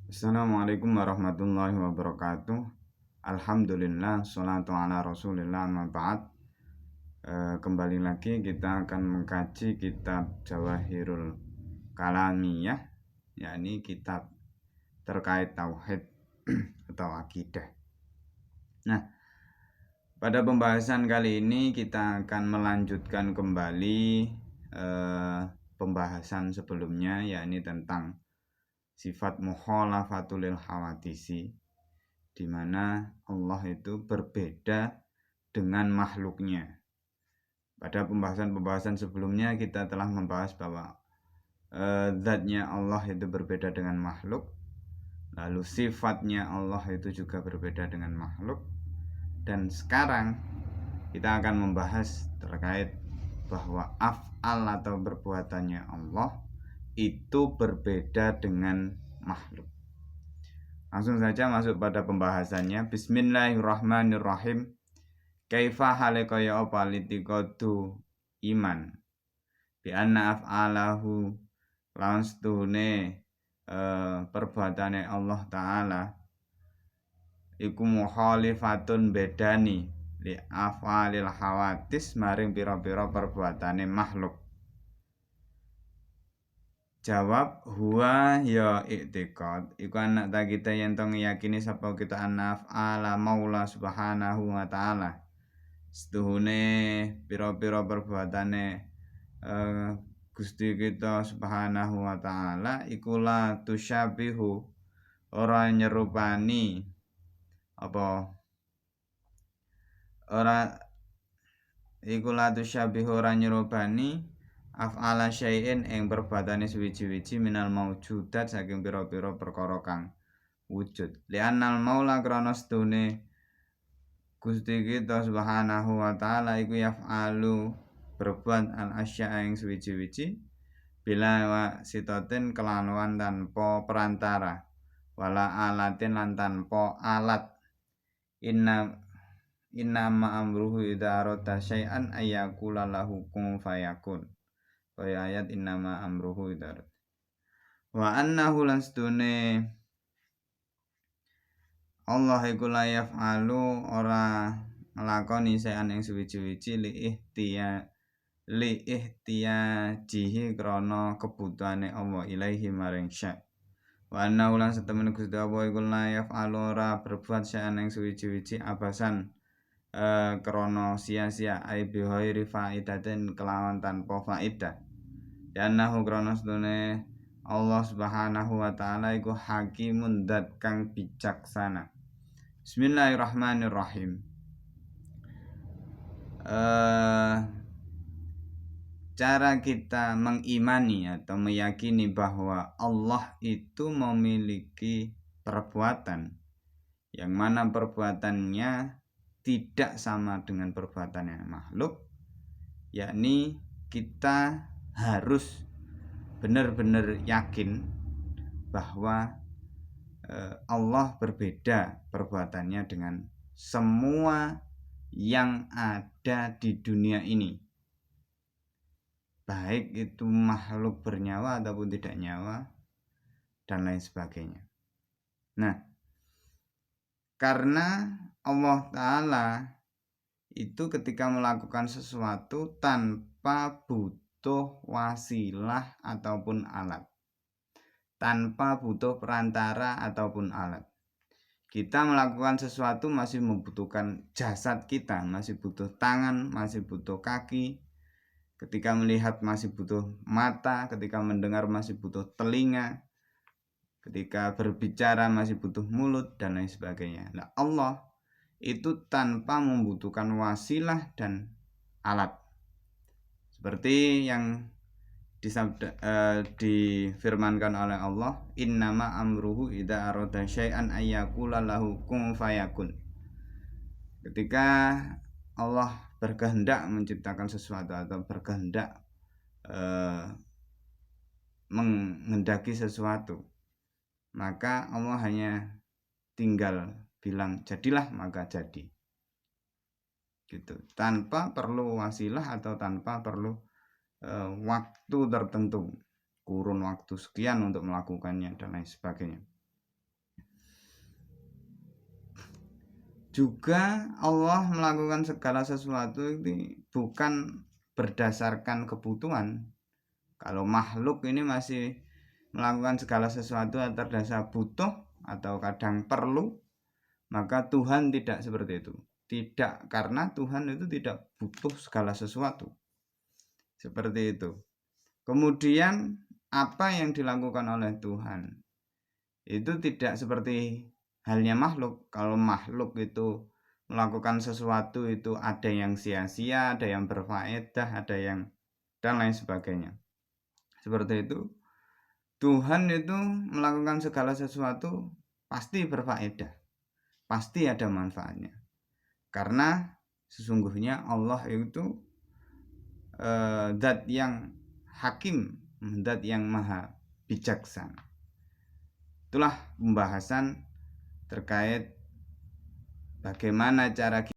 Assalamualaikum warahmatullahi wabarakatuh. Alhamdulillah, sholatu ala rasulillah, amma ba'd. Kembali lagi kita akan mengkaji kitab Jawahirul Kalamiyah, yakni kitab terkait tauhid atau akidah. Nah, pada pembahasan kali ini kita akan melanjutkan kembali pembahasan sebelumnya, yakni tentang sifat mukhalafatul hawadisi, di mana Allah itu berbeda dengan makhluknya. Pada pembahasan sebelumnya kita telah membahas bahwa zatnya Allah itu berbeda dengan makhluk, lalu sifatnya Allah itu juga berbeda dengan makhluk, dan sekarang kita akan membahas terkait bahwa af'al atau perbuatannya Allah itu berbeda dengan makhluk. Langsung saja masuk pada pembahasannya. Bismillahirrahmanirrahim. Kaifa hale kaya apa litikadu iman bi anna af'alahu lawan setuhune perbuatane Allah taala iku mukhalifatun bedani li af'alil hawadis maring pira-pira perbuatane makhluk. Jawab huwa ya i'tiqad iku anak ta kita yen to ngiyakini sapa kita anaf ala maula subhanahu wa ta'ala setuhune pira-pira perbuatane Gusti kita subhanahu wa ta'ala iku la tusyabihu ora nyerupani apa ora iku la tusyabihu ora nyerupani af'ala syai'in ing perbuatane suwiji-wiji minal maujudat saking pira-pira perkara kang wujud. Li'annal maula krana sedune Gusti kita subhanahu wa ta'ala iku yaf'alu berbuat al asya'a ing suwiji-wiji bila wa sitatin kelawan tanpa perantara wala alatin lan tanpa alat. Inna ma'amruhu idza arada syai'an ayyakula lahu kun fayakun. Kaya ayat innama amruhu idarat wa annahu lan sedune Allah iku la yaf'alu ora nglakoni sayan ing suwiji-wiji li ihtiyajihi krana kebutuhane Allah ilaihi maring sya wa annahu lan setemene Gusti Allah iku la yaf'alu ora berbuat sayan ing suwiji-wiji abasan krana sia-sia ai bi ghairi faidatin kelawan tanpa faidah. Yanahu krana sedune Allah subhanahu wa ta'ala iku hakimun dat kang bijaksana. Bismillahirrahmanirrahim. Cara kita mengimani atau meyakini bahwa Allah itu memiliki perbuatan yang mana perbuatannya tidak sama dengan perbuatannya makhluk, yakni kita harus benar-benar yakin bahwa Allah berbeda perbuatannya dengan semua yang ada di dunia ini, baik itu makhluk bernyawa ataupun tidak nyawa dan lain sebagainya. Nah, karena Allah Ta'ala itu ketika melakukan sesuatu tanpa butuh wasilah ataupun alat, tanpa butuh perantara ataupun alat. Kita melakukan sesuatu masih membutuhkan jasad kita, masih butuh tangan, masih butuh kaki. Ketika melihat masih butuh mata, ketika mendengar masih butuh telinga, ketika berbicara masih butuh mulut dan lain sebagainya. Nah, Allah itu tanpa membutuhkan wasilah dan alat. Seperti yang difirmankan oleh Allah, innama amruhu idza arada syai'an ayyakula lahu kun fayakun. Ketika Allah berkehendak menciptakan sesuatu atau berkehendak menghendaki sesuatu, maka Allah hanya tinggal bilang jadilah maka jadi, gitu, tanpa perlu wasilah atau tanpa perlu waktu tertentu, kurun waktu sekian untuk melakukannya dan lain sebagainya. Juga Allah melakukan segala sesuatu itu bukan berdasarkan kebutuhan. Kalau makhluk ini masih melakukan segala sesuatu atas dasar butuh atau kadang perlu, maka Tuhan tidak seperti itu. Tidak, karena Tuhan itu tidak butuh segala sesuatu. Seperti itu. Kemudian apa yang dilakukan oleh Tuhan itu tidak seperti halnya makhluk. Kalau makhluk itu melakukan sesuatu itu ada yang sia-sia, ada yang berfaedah, ada yang dan lain sebagainya. Seperti itu. Tuhan itu melakukan segala sesuatu pasti berfaedah, pasti ada manfaatnya. Karena sesungguhnya Allah itu zat yang hakim, zat yang maha bijaksana. Itulah pembahasan terkait bagaimana cara